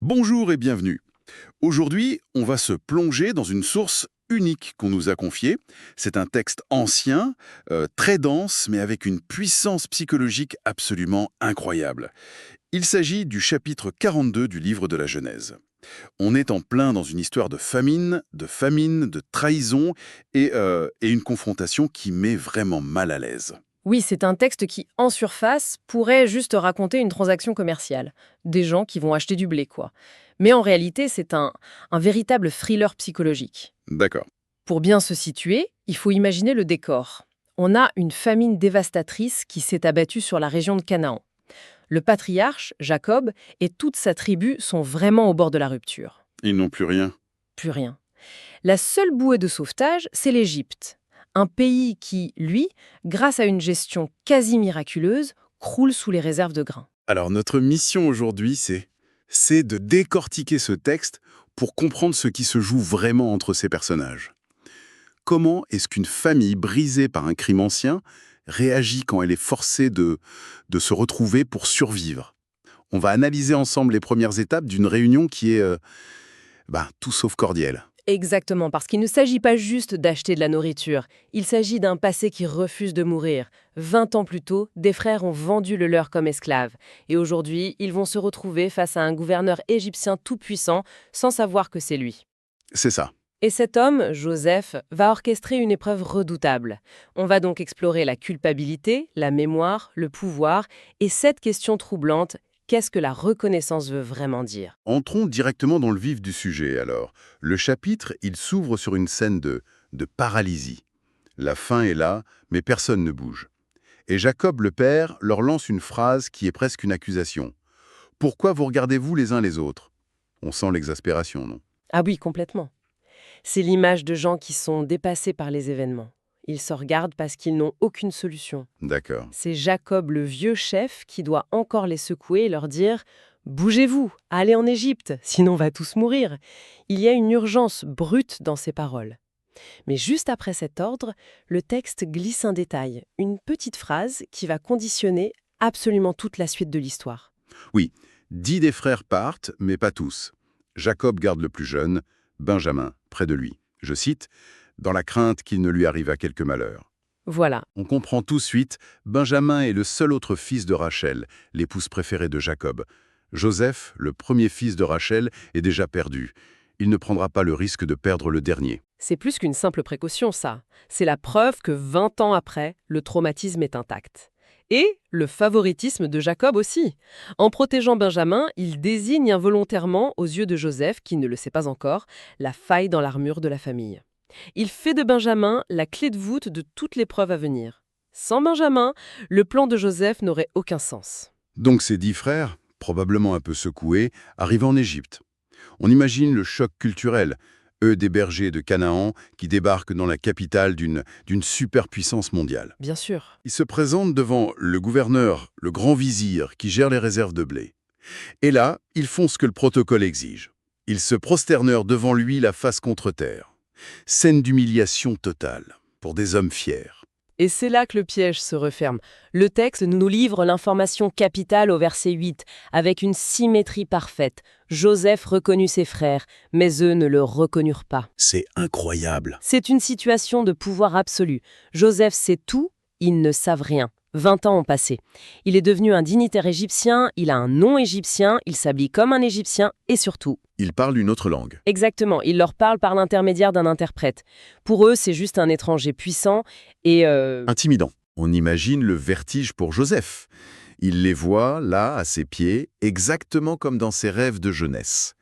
Bonjour et bienvenue. Aujourd'hui, on va se plonger dans une source unique qu'on nous a confiée. C'est un texte ancien, très dense, mais avec une puissance psychologique absolument incroyable. Il s'agit du chapitre 42 du livre de la Genèse. On est en plein dans une histoire de trahison et une confrontation qui met vraiment mal à l'aise. Oui, c'est un texte qui, en surface, pourrait juste raconter une transaction commerciale. Des gens qui vont acheter du blé, quoi. Mais en réalité, c'est un véritable thriller psychologique. D'accord. Pour bien se situer, il faut imaginer le décor. On a une famine dévastatrice qui s'est abattue sur la région de Canaan. Le patriarche, Jacob, et toute sa tribu sont vraiment au bord de la rupture. Ils n'ont plus rien. Plus rien. La seule bouée de sauvetage, c'est l'Égypte. Un pays qui, lui, grâce à une gestion quasi miraculeuse, croule sous les réserves de grains. Alors notre mission aujourd'hui, c'est de décortiquer ce texte pour comprendre ce qui se joue vraiment entre ces personnages. Comment est-ce qu'une famille brisée par un crime ancien réagit quand elle est forcée de se retrouver pour survivre? On va analyser ensemble les premières étapes d'une réunion qui est tout sauf cordiale. Exactement, parce qu'il ne s'agit pas juste d'acheter de la nourriture, il s'agit d'un passé qui refuse de mourir. 20 ans plus tôt, des frères ont vendu le leur comme esclaves. Et aujourd'hui, ils vont se retrouver face à un gouverneur égyptien tout-puissant, sans savoir que c'est lui. C'est ça. Et cet homme, Joseph, va orchestrer une épreuve redoutable. On va donc explorer la culpabilité, la mémoire, le pouvoir, et cette question troublante, qu'est-ce que la reconnaissance veut vraiment dire? Entrons directement dans le vif du sujet alors. Le chapitre, il s'ouvre sur une scène de paralysie. La faim est là, mais personne ne bouge. Et Jacob le père leur lance une phrase qui est presque une accusation. Pourquoi vous regardez-vous les uns les autres? On sent l'exaspération, non? Ah oui, complètement. C'est l'image de gens qui sont dépassés par les événements. Ils se regardent parce qu'ils n'ont aucune solution. D'accord. C'est Jacob, le vieux chef, qui doit encore les secouer et leur dire « Bougez-vous, allez en Égypte, sinon on va tous mourir ». Il y a une urgence brute dans ces paroles. Mais juste après cet ordre, le texte glisse un détail, une petite phrase qui va conditionner absolument toute la suite de l'histoire. Oui, 10 des frères partent, mais pas tous. Jacob garde le plus jeune, Benjamin, près de lui. Je cite, « dans la crainte qu'il ne lui arrive à quelque malheur ». Voilà. On comprend tout de suite, Benjamin est le seul autre fils de Rachel, l'épouse préférée de Jacob. Joseph, le premier fils de Rachel, est déjà perdu. Il ne prendra pas le risque de perdre le dernier. C'est plus qu'une simple précaution, ça. C'est la preuve que 20 ans après, le traumatisme est intact. Et le favoritisme de Jacob aussi. En protégeant Benjamin, il désigne involontairement, aux yeux de Joseph, qui ne le sait pas encore, la faille dans l'armure de la famille. Il fait de Benjamin la clé de voûte de toutes les preuves à venir. Sans Benjamin, le plan de Joseph n'aurait aucun sens. Donc ces 10 frères, probablement un peu secoués, arrivent en Égypte. On imagine le choc culturel, eux des bergers de Canaan qui débarquent dans la capitale d'une superpuissance mondiale. Bien sûr. Ils se présentent devant le gouverneur, le grand vizir, qui gère les réserves de blé. Et là, ils font ce que le protocole exige. Ils se prosternèrent devant lui la face contre terre. Scène d'humiliation totale, pour des hommes fiers. Et c'est là que le piège se referme. Le texte nous livre l'information capitale au verset 8, avec une symétrie parfaite. Joseph reconnut ses frères, mais eux ne le reconnurent pas. C'est incroyable. C'est une situation de pouvoir absolu. Joseph sait tout, ils ne savent rien. 20 ans ont passé. Il est devenu un dignitaire égyptien, il a un nom égyptien, il s'habille comme un égyptien et surtout... Ils parlent une autre langue. Exactement, il leur parle par l'intermédiaire d'un interprète. Pour eux, c'est juste un étranger puissant et... Intimidant. On imagine le vertige pour Joseph. Il les voit, là, à ses pieds, exactement comme dans ses rêves de jeunesse.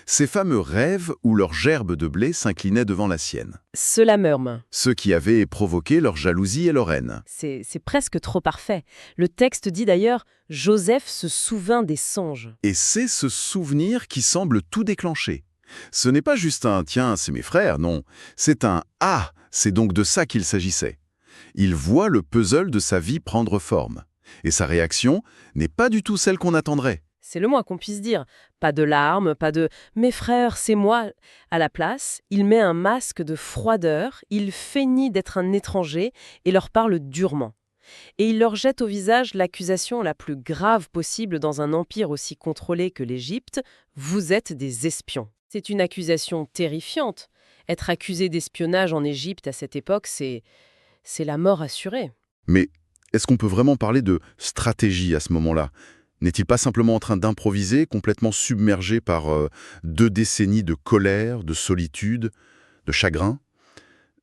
Ces fameux rêves où leur gerbe de blé s'inclinait devant la sienne. Cela meurt. Ceux qui avaient provoqué leur jalousie et leur haine. C'est presque trop parfait. Le texte dit d'ailleurs « Joseph se souvint des songes Et c'est ce souvenir qui semble tout déclencher. Ce n'est pas juste un « tiens, c'est mes frères », non. C'est un « ah », c'est donc de ça qu'il s'agissait. Il voit le puzzle de sa vie prendre forme. Et sa réaction n'est pas du tout celle qu'on attendrait. ». C'est le moins qu'on puisse dire. Pas de larmes, pas de « mes frères, c'est moi ». À la place, il met un masque de froideur, il feignit d'être un étranger et leur parle durement. Et il leur jette au visage l'accusation la plus grave possible dans un empire aussi contrôlé que l'Égypte: vous êtes des espions. C'est une accusation terrifiante. Être accusé d'espionnage en Égypte à cette époque, c'est la mort assurée. Mais est-ce qu'on peut vraiment parler de stratégie à ce moment-là? N'est-il pas simplement en train d'improviser, complètement submergé par 2 décennies de colère, de solitude, de chagrin?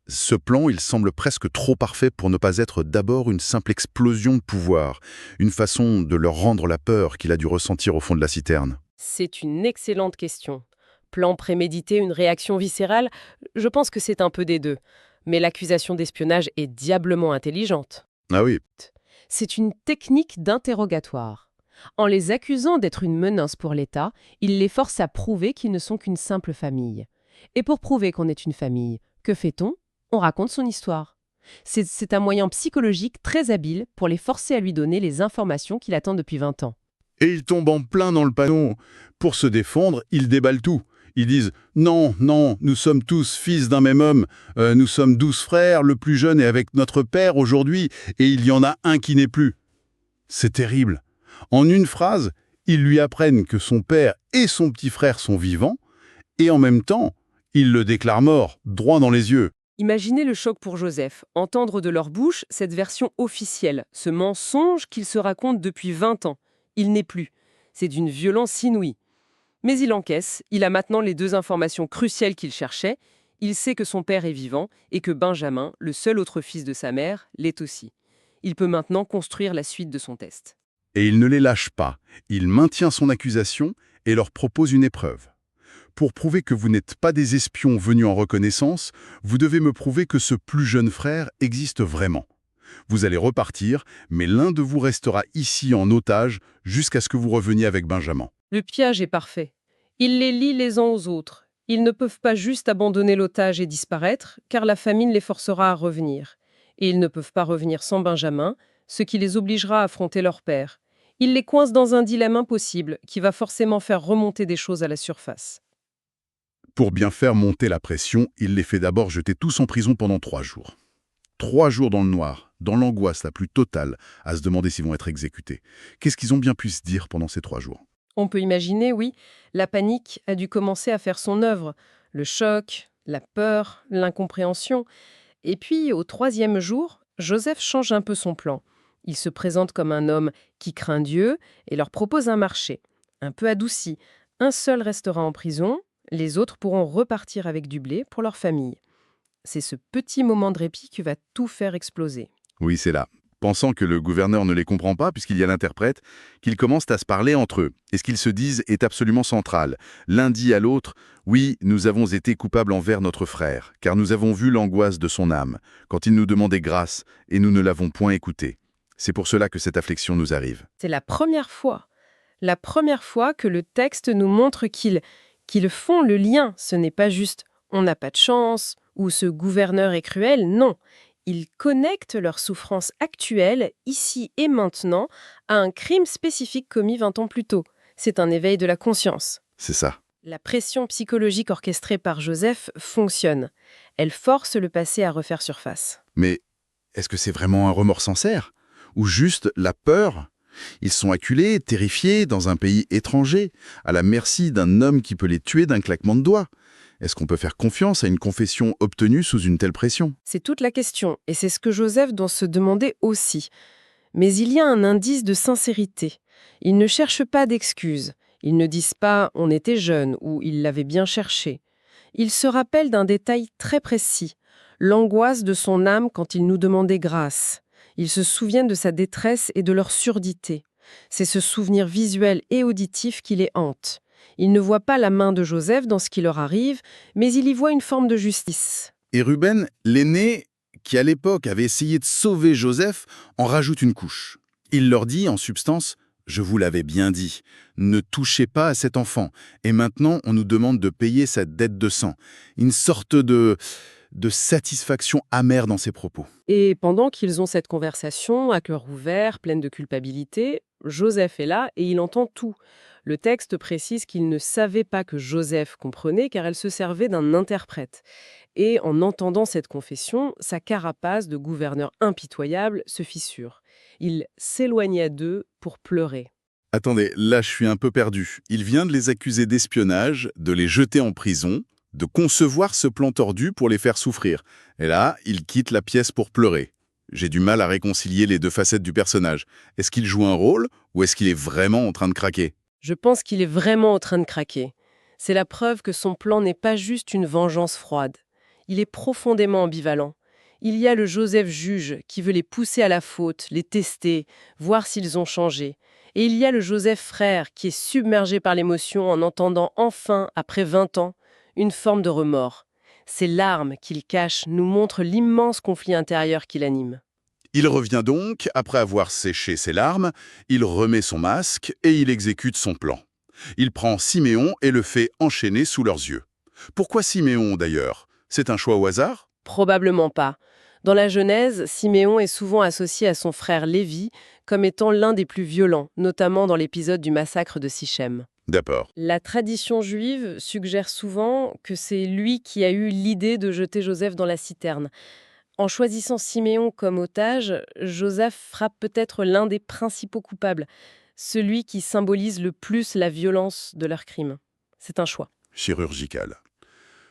Ce plan, il semble presque trop parfait pour ne pas être d'abord une simple explosion de pouvoir, une façon de leur rendre la peur qu'il a dû ressentir au fond de la citerne. C'est une excellente question. Plan prémédité, une réaction viscérale? Je pense que c'est un peu des deux. Mais l'accusation d'espionnage est diablement intelligente. Ah oui, C'est une technique d'interrogatoire. En les accusant d'être une menace pour l'État, il les force à prouver qu'ils ne sont qu'une simple famille. Et pour prouver qu'on est une famille, que fait-on? On raconte son histoire. C'est un moyen psychologique très habile pour les forcer à lui donner les informations qu'il attend depuis 20 ans. et ils tombent en plein dans le panneau. Pour se défendre, ils déballent tout. Ils disent « Non, non, nous sommes tous fils d'un même homme, nous sommes 12 frères, le plus jeune est avec notre père aujourd'hui, et il y en a un qui n'est plus. » C'est terrible. En une phrase, ils lui apprennent que son père et son petit frère sont vivants, et en même temps, ils le déclarent mort, droit dans les yeux. Imaginez le choc pour Joseph, entendre de leur bouche cette version officielle, ce mensonge qu'il se raconte depuis 20 ans. Il n'est plus. C'est d'une violence inouïe. Mais il encaisse, il a maintenant les 2 informations cruciales qu'il cherchait. Il sait que son père est vivant et que Benjamin, le seul autre fils de sa mère, l'est aussi. Il peut maintenant construire la suite de son test. Et il ne les lâche pas. Il maintient son accusation et leur propose une épreuve. Pour prouver que vous n'êtes pas des espions venus en reconnaissance, vous devez me prouver que ce plus jeune frère existe vraiment. Vous allez repartir, mais l'un de vous restera ici en otage jusqu'à ce que vous reveniez avec Benjamin. Le piège est parfait. Il les lie les uns aux autres. Ils ne peuvent pas juste abandonner l'otage et disparaître, car la famine les forcera à revenir. Et ils ne peuvent pas revenir sans Benjamin, ce qui les obligera à affronter leur père. Il les coince dans un dilemme impossible, qui va forcément faire remonter des choses à la surface. Pour bien faire monter la pression, il les fait d'abord jeter tous en prison pendant 3 jours. 3 jours dans le noir, dans l'angoisse la plus totale, à se demander s'ils vont être exécutés. Qu'est-ce qu'ils ont bien pu se dire pendant ces 3 jours? On peut imaginer, oui, la panique a dû commencer à faire son œuvre. Le choc, la peur, l'incompréhension. Et puis, au 3e jour, Joseph change un peu son plan. Il se présente comme un homme qui craint Dieu et leur propose un marché, un peu adouci. Un seul restera en prison, les autres pourront repartir avec du blé pour leur famille. C'est ce petit moment de répit qui va tout faire exploser. Oui, c'est là. Pensant que le gouverneur ne les comprend pas, puisqu'il y a l'interprète, qu'ils commencent à se parler entre eux. Et ce qu'ils se disent est absolument central. L'un dit à l'autre « Oui, nous avons été coupables envers notre frère, car nous avons vu l'angoisse de son âme, quand il nous demandait grâce, et nous ne l'avons point écouté. C'est pour cela que cette affliction nous arrive. » C'est la première fois que le texte nous montre qu'ils font le lien. Ce n'est pas juste « on n'a pas de chance » ou « ce gouverneur est cruel », non. Ils connectent leur souffrance actuelle, ici et maintenant, à un crime spécifique commis 20 ans plus tôt. C'est un éveil de la conscience. C'est ça. La pression psychologique orchestrée par Joseph fonctionne. Elle force le passé à refaire surface. Mais est-ce que c'est vraiment un remords sincère? Ou juste la peur? Ils sont acculés, terrifiés, dans un pays étranger, à la merci d'un homme qui peut les tuer d'un claquement de doigts. Est-ce qu'on peut faire confiance à une confession obtenue sous une telle pression? C'est toute la question, et c'est ce que Joseph doit se demander aussi. Mais il y a un indice de sincérité. Ils ne cherchent pas d'excuses. Ils ne disent pas « on était jeunes » ou « ils l'avaient bien cherché ». Ils se rappellent d'un détail très précis, l'angoisse de son âme quand il nous demandait grâce. Ils se souviennent de sa détresse et de leur surdité. C'est ce souvenir visuel et auditif qui les hante. Ils ne voient pas la main de Joseph dans ce qui leur arrive, mais ils y voient une forme de justice. Et Ruben, l'aîné, qui à l'époque avait essayé de sauver Joseph, en rajoute une couche. Il leur dit en substance « Je vous l'avais bien dit, ne touchez pas à cet enfant, et maintenant on nous demande de payer sa dette de sang. » Une sorte de de satisfaction amère dans ses propos. Et pendant qu'ils ont cette conversation, à cœur ouvert, pleine de culpabilité, Joseph est là et il entend tout. Le texte précise qu'il ne savait pas que Joseph comprenait car elle se servait d'un interprète. Et en entendant cette confession, sa carapace de gouverneur impitoyable se fissure. Il s'éloignait d'eux pour pleurer. Attendez, là je suis un peu perdu. Il vient de les accuser d'espionnage, de les jeter en prison, de concevoir ce plan tordu pour les faire souffrir. Et là, il quitte la pièce pour pleurer. J'ai du mal à réconcilier les deux facettes du personnage. Est-ce qu'il joue un rôle ou est-ce qu'il est vraiment en train de craquer? Je pense qu'il est vraiment en train de craquer. C'est la preuve que son plan n'est pas juste une vengeance froide. Il est profondément ambivalent. Il y a le Joseph juge qui veut les pousser à la faute, les tester, voir s'ils ont changé. Et il y a le Joseph frère qui est submergé par l'émotion en entendant enfin, après 20 ans, une forme de remords. Ces larmes qu'il cache nous montrent l'immense conflit intérieur qui l'anime. Il revient donc, après avoir séché ses larmes, il remet son masque et il exécute son plan. Il prend Siméon et le fait enchaîner sous leurs yeux. Pourquoi Siméon d'ailleurs? C'est un choix au hasard? Probablement pas. Dans la Genèse, Siméon est souvent associé à son frère Lévi comme étant l'un des plus violents, notamment dans l'épisode du massacre de Sichem. D'accord. La tradition juive suggère souvent que c'est lui qui a eu l'idée de jeter Joseph dans la citerne. En choisissant Siméon comme otage, Joseph frappe peut-être l'un des principaux coupables, celui qui symbolise le plus la violence de leur crime. C'est un choix. Chirurgical.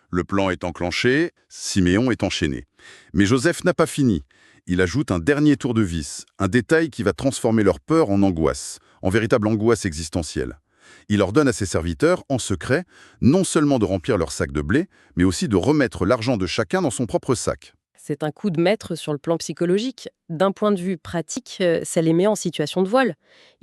Le plan est enclenché, Siméon est enchaîné. Mais Joseph n'a pas fini. Il ajoute un dernier tour de vis, un détail qui va transformer leur peur en angoisse, en véritable angoisse existentielle. Il ordonne à ses serviteurs, en secret, non seulement de remplir leur sac de blé, mais aussi de remettre l'argent de chacun dans son propre sac. C'est un coup de maître sur le plan psychologique. D'un point de vue pratique, ça les met en situation de vol.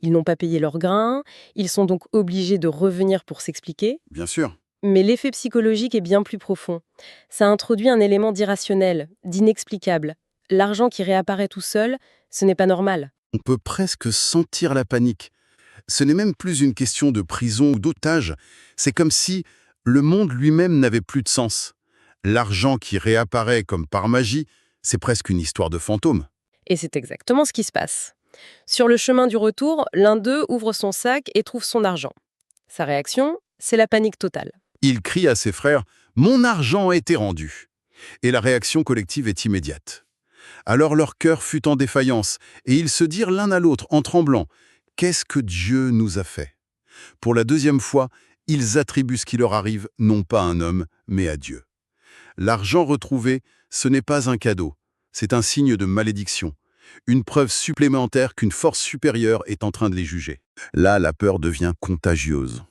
Ils n'ont pas payé leur grain, ils sont donc obligés de revenir pour s'expliquer. Bien sûr. Mais l'effet psychologique est bien plus profond. Ça introduit un élément d'irrationnel, d'inexplicable. L'argent qui réapparaît tout seul, ce n'est pas normal. On peut presque sentir la panique. Ce n'est même plus une question de prison ou d'otage. C'est comme si le monde lui-même n'avait plus de sens. L'argent qui réapparaît comme par magie, c'est presque une histoire de fantôme. Et c'est exactement ce qui se passe. Sur le chemin du retour, l'un d'eux ouvre son sac et trouve son argent. Sa réaction, c'est la panique totale. Il crie à ses frères « Mon argent a été rendu !» Et la réaction collective est immédiate. Alors leur cœur fut en défaillance, et ils se dirent l'un à l'autre en tremblant « Qu'est-ce que Dieu nous a fait ?» Pour la deuxième fois, ils attribuent ce qui leur arrive non pas à un homme, mais à Dieu. L'argent retrouvé, ce n'est pas un cadeau, c'est un signe de malédiction, une preuve supplémentaire qu'une force supérieure est en train de les juger. Là, la peur devient contagieuse.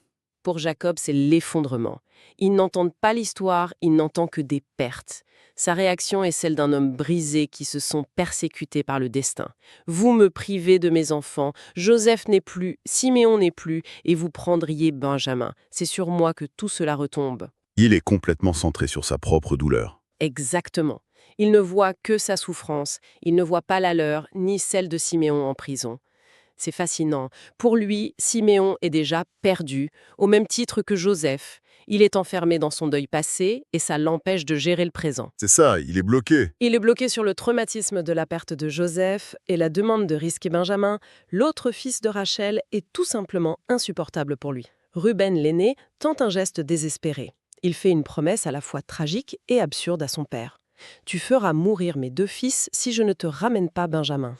Pour Jacob, c'est l'effondrement. Il n'entend pas l'histoire, il n'entend que des pertes. Sa réaction est celle d'un homme brisé qui se sent persécuté par le destin. Vous me privez de mes enfants, Joseph n'est plus, Siméon n'est plus, et vous prendriez Benjamin. C'est sur moi que tout cela retombe. Il est complètement centré sur sa propre douleur. Exactement. Il ne voit que sa souffrance, il ne voit pas la leur, ni celle de Siméon en prison. C'est fascinant. Pour lui, Siméon est déjà perdu, au même titre que Joseph. Il est enfermé dans son deuil passé et ça l'empêche de gérer le présent. C'est ça, il est bloqué. Il est bloqué sur le traumatisme de la perte de Joseph et la demande de risquer Benjamin, l'autre fils de Rachel, est tout simplement insupportable pour lui. Ruben, l'aîné, tente un geste désespéré. Il fait une promesse à la fois tragique et absurde à son père. « Tu feras mourir mes 2 fils si je ne te ramène pas Benjamin. »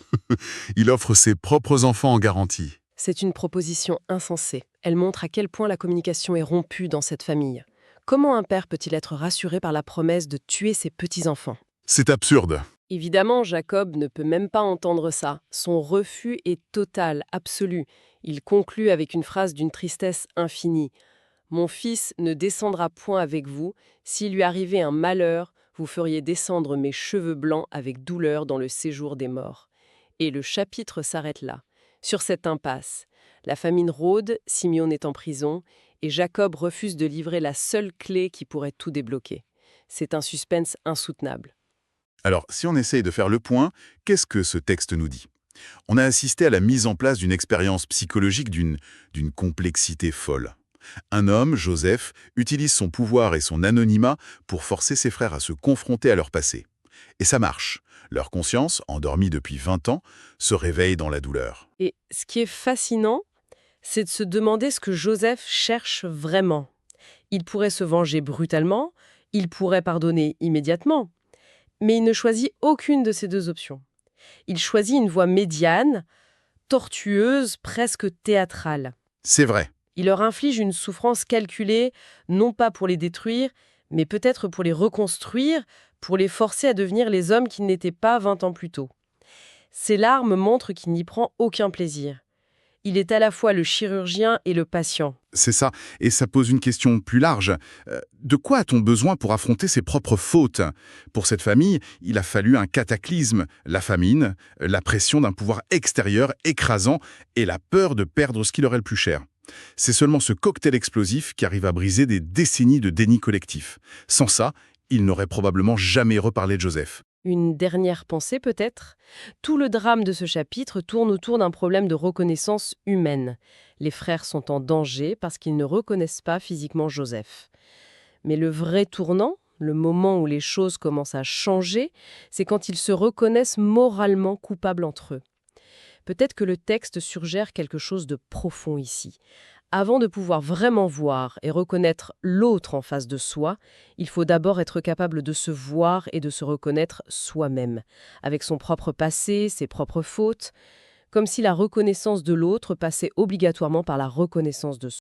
Il offre ses propres enfants en garantie. C'est une proposition insensée. Elle montre à quel point la communication est rompue dans cette famille. Comment un père peut-il être rassuré par la promesse de tuer ses petits-enfants? C'est absurde. Évidemment, Jacob ne peut même pas entendre ça. Son refus est total, absolu. Il conclut avec une phrase d'une tristesse infinie. « Mon fils ne descendra point avec vous. S'il lui arrivait un malheur, vous feriez descendre mes cheveux blancs avec douleur dans le séjour des morts. » Et le chapitre s'arrête là. Sur cette impasse, la famine rôde, Simeon est en prison, et Jacob refuse de livrer la seule clé qui pourrait tout débloquer. C'est un suspense insoutenable. Alors, si on essaye de faire le point, qu'est-ce que ce texte nous dit? On a assisté à la mise en place d'une expérience psychologique d'une complexité folle. Un homme, Joseph, utilise son pouvoir et son anonymat pour forcer ses frères à se confronter à leur passé. Et ça marche. Leur conscience, endormie depuis 20 ans, se réveille dans la douleur. Et ce qui est fascinant, c'est de se demander ce que Joseph cherche vraiment. Il pourrait se venger brutalement, il pourrait pardonner immédiatement, mais il ne choisit aucune de ces deux options. Il choisit une voie médiane, tortueuse, presque théâtrale. C'est vrai. Il leur inflige une souffrance calculée, non pas pour les détruire, mais peut-être pour les reconstruire, pour les forcer à devenir les hommes qu'ils n'étaient pas 20 ans plus tôt. Ses larmes montrent qu'il n'y prend aucun plaisir. Il est à la fois le chirurgien et le patient. C'est ça. Et ça pose une question plus large. De quoi a-t-on besoin pour affronter ses propres fautes? Pour cette famille, il a fallu un cataclysme, la famine, la pression d'un pouvoir extérieur écrasant et la peur de perdre ce qui leur est le plus cher. C'est seulement ce cocktail explosif qui arrive à briser des décennies de déni collectif. Sans ça, il n'aurait probablement jamais reparlé de Joseph. Une dernière pensée peut-être? Tout le drame de ce chapitre tourne autour d'un problème de reconnaissance humaine. Les frères sont en danger parce qu'ils ne reconnaissent pas physiquement Joseph. Mais le vrai tournant, le moment où les choses commencent à changer, c'est quand ils se reconnaissent moralement coupables entre eux. Peut-être que le texte suggère quelque chose de profond ici. Avant de pouvoir vraiment voir et reconnaître l'autre en face de soi, il faut d'abord être capable de se voir et de se reconnaître soi-même, avec son propre passé, ses propres fautes, comme si la reconnaissance de l'autre passait obligatoirement par la reconnaissance de soi.